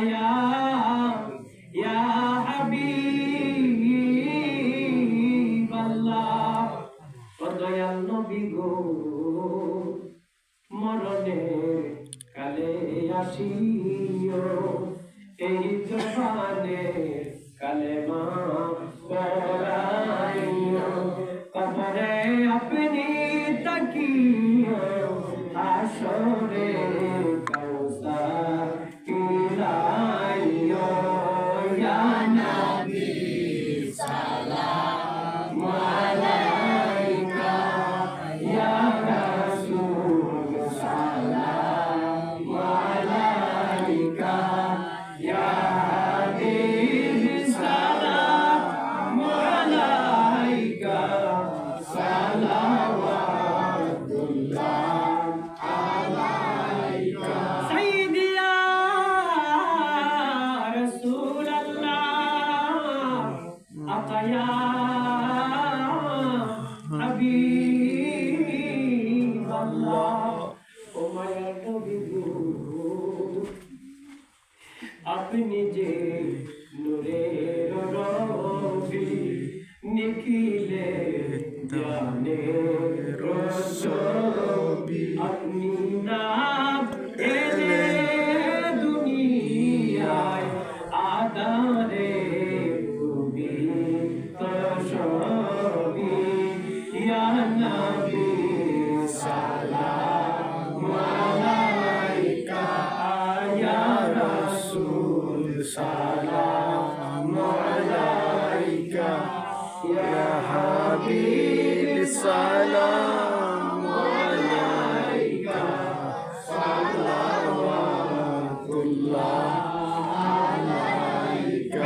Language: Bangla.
या या हबीब अल्लाह ও দয়াল নবী গো মরণের কালে আসিও এই জবানের কালেমা পড়াইও কবরে আপনি তাকিও আসরে কাউসার পিলাইও ইয়া নবী সালাম আলাইকা ইয়া রাসূল সালাম আলাইকা ইয়া হাবিব সালাম আলাইকা সালাওয়াতুল্লাহ আলাইকা সাইয়্যিদি ইয়া রাসূলাল্লাহ আকা ইয়া হাবিব আল্লাহ ও মায়ার নবী গো আপনি যে নূরের রবি নিখিলে জ্ঞানের রসবি আপনি না এলে দুনিয়ায় আদারে পবিত্র সবি ইয়া নবী সালাম আলাইকা ইয়া রাসূল সালাম আলাইকা ইয়া হাবিব সালাম আলাইকা সালাওয়াতুল্লাহ আলাইকা